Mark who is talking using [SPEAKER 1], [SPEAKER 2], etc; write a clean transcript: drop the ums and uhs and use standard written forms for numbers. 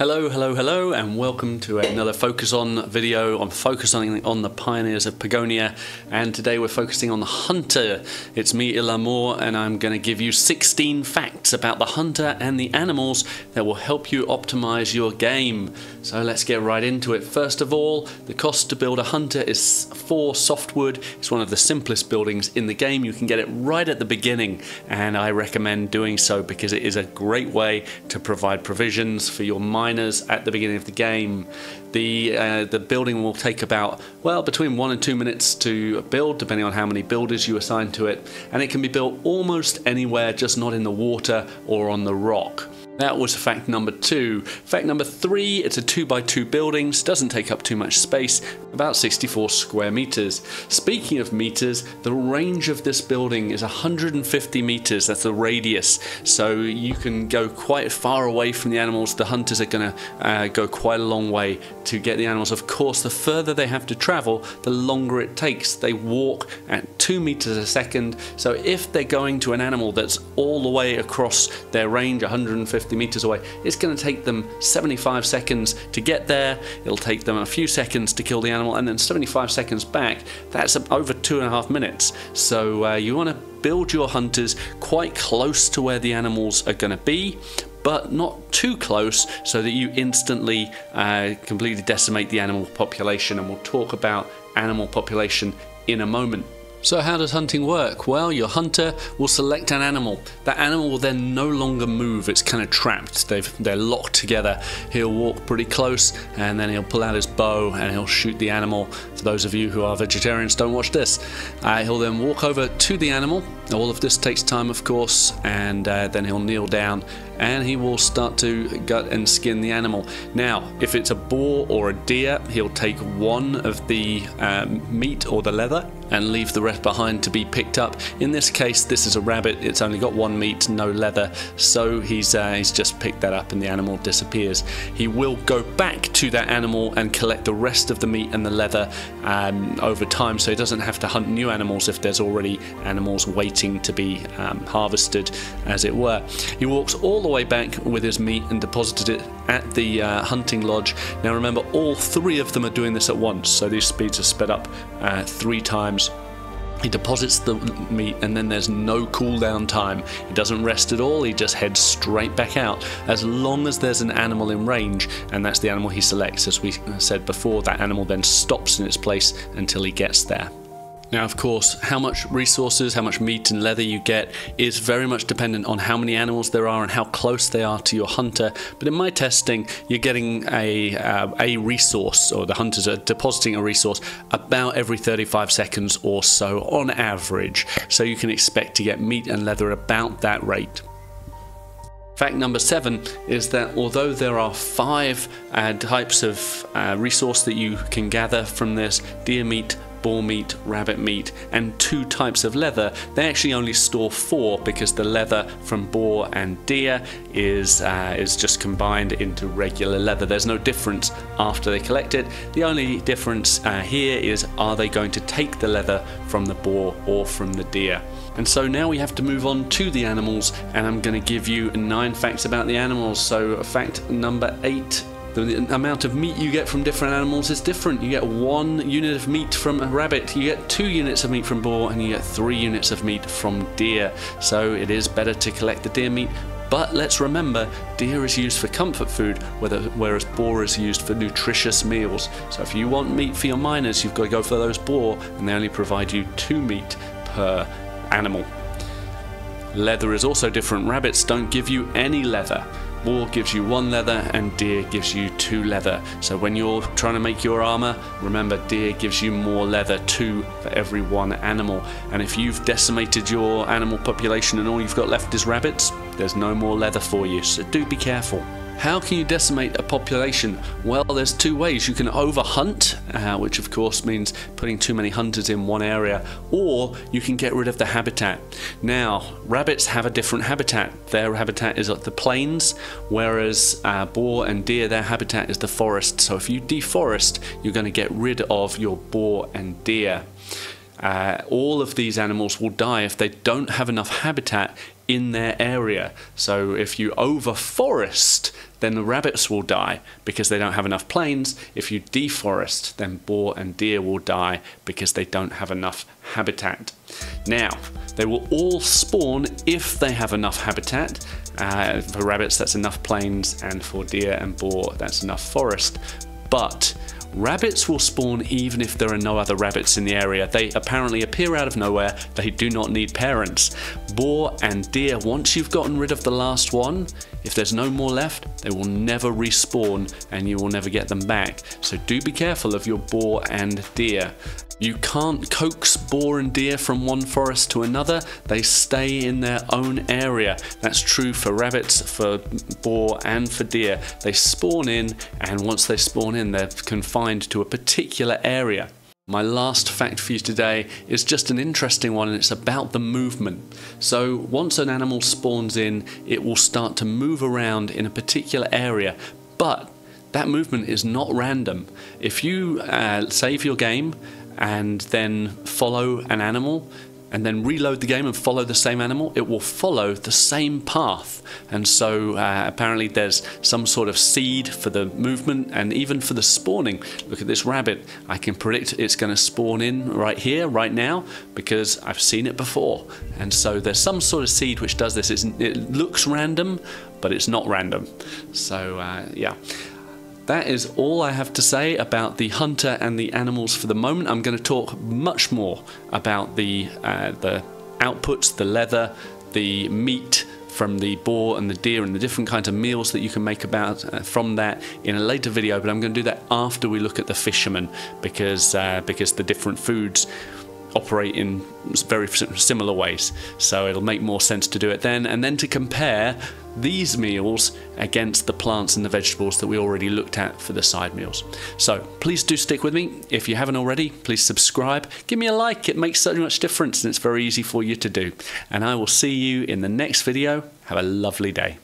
[SPEAKER 1] Hello, hello, hello, and welcome to another Focus On video on focusing on the Pioneers of Pagonia. And today we're focusing on the hunter. It's me, Ihlamur, and I'm going to give you 16 facts about the hunter and the animals that will help you optimize your game. So let's get right into it. First of all, the cost to build a hunter is 4 softwood. It's one of the simplest buildings in the game. You can get it right at the beginning, and I recommend doing so because it is a great way to provide provisions for your miners at the beginning of the game. The building will take about, well, between 1 and 2 minutes to build, depending on how many builders you assign to it, and it can be built almost anywhere, just not in the water or on the rock. That was fact number 2. Fact number 3, it's a 2x2 building, doesn't take up too much space, about 64 square meters. Speaking of meters, the range of this building is 150 meters, that's the radius, so you can go quite far away from the animals. The hunters are going to go quite a long way to get the animals. Of course, the further they have to travel, the longer it takes. They walk at 2 meters a second, so if they're going to an animal that's all the way across their range, 150 meters away, it's going to take them 75 seconds to get there. It'll take them a few seconds to kill the animal, and then 75 seconds back. That's over 2.5 minutes. So you want to build your hunters quite close to where the animals are going to be, but not too close so that you instantly completely decimate the animal population. And we'll talk about animal population in a moment. So how does hunting work? Well, your hunter will select an animal. That animal will then no longer move. It's kind of trapped. They're locked together. He'll walk pretty close, and then he'll pull out his bow and he'll shoot the animal. For those of you who are vegetarians, don't watch this. He'll then walk over to the animal. All of this takes time, of course, and then he'll kneel down and he will start to gut and skin the animal. Now, if it's a boar or a deer, he'll take one of the meat or the leather and leave the rest behind to be picked up. In this case, this is a rabbit. It's only got one meat, no leather, so he's just picked that up and the animal disappears. He will go back to that animal and collect the rest of the meat and the leather over time, so he doesn't have to hunt new animals if there's already animals waiting to be harvested, as it were. He walks all the way back with his meat and deposited it at the hunting lodge. Now remember, all 3 of them are doing this at once, so these speeds are sped up 3 times. He deposits the meat and then there's no cooldown time. He doesn't rest at all, he just heads straight back out. As long as there's an animal in range, and that's the animal he selects, as we said before, that animal then stops in its place until he gets there. Now, of course, how much resources, how much meat and leather you get is very much dependent on how many animals there are and how close they are to your hunter. But in my testing, you're getting a resource, or the hunters are depositing a resource about every 35 seconds or so on average. So you can expect to get meat and leather about that rate. Fact number 7 is that although there are 5 types of resource that you can gather from this: deer meat, boar meat, rabbit meat, and 2 types of leather, they actually only store 4 because the leather from boar and deer is just combined into regular leather. There's no difference after they collect it. The only difference here is, are they going to take the leather from the boar or from the deer? And so now we have to move on to the animals, and I'm going to give you 9 facts about the animals. So fact number 8. The amount of meat you get from different animals is different. You get 1 unit of meat from a rabbit, you get 2 units of meat from boar, and you get 3 units of meat from deer. So it is better to collect the deer meat, but let's remember, deer is used for comfort food, whereas boar is used for nutritious meals. So if you want meat for your miners, you've got to go for those boar, and they only provide you 2 meat per animal. Leather is also different. Rabbits don't give you any leather. Boar gives you 1 leather and deer gives you 2 leather. So when you're trying to make your armor, remember, deer gives you more leather, 2 for every 1 animal. And if you've decimated your animal population and all you've got left is rabbits, there's no more leather for you, so do be careful. How can you decimate a population? Well, there's 2 ways. You can overhunt, which of course means putting too many hunters in one area, or you can get rid of the habitat. Now, rabbits have a different habitat. Their habitat is at the plains, whereas boar and deer, their habitat is the forest. So if you deforest, you're going to get rid of your boar and deer. All of these animals will die if they don't have enough habitat in their area. So if you overforest, then the rabbits will die because they don't have enough plains. If you deforest, then boar and deer will die because they don't have enough habitat. Now, they will all spawn if they have enough habitat. For rabbits, that's enough plains, and for deer and boar, that's enough forest. But rabbits will spawn even if there are no other rabbits in the area. They apparently appear out of nowhere. They do not need parents. Boar and deer, once you've gotten rid of the last one, if there's no more left, they will never respawn and you will never get them back. So do be careful of your boar and deer. You can't coax boar and deer from one forest to another. They stay in their own area. That's true for rabbits, for boar, and for deer. They spawn in, and once they spawn in, they're confined to a particular area. My last fact for you today is just an interesting one, and it's about the movement. So once an animal spawns in, it will start to move around in a particular area, but that movement is not random. If you save your game and then follow an animal, and then reload the game and follow the same animal, it will follow the same path. And so apparently there's some sort of seed for the movement and even for the spawning. Look at this rabbit. I can predict it's going to spawn in right here, right now, because I've seen it before. And so there's some sort of seed which does this. It looks random, but it's not random. So yeah. That is all I have to say about the hunter and the animals for the moment. I'm going to talk much more about the outputs, the leather, the meat from the boar and the deer, and the different kinds of meals that you can make from that in a later video. But I'm going to do that after we look at the fishermen, because the different foods operate in very similar ways, so it'll make more sense to do it then, and then to compare these meals against the plants and the vegetables that we already looked at for the side meals. So please do stick with me. If you haven't already, please subscribe, give me a like. It makes so much difference and it's very easy for you to do, and I will see you in the next video. Have a lovely day.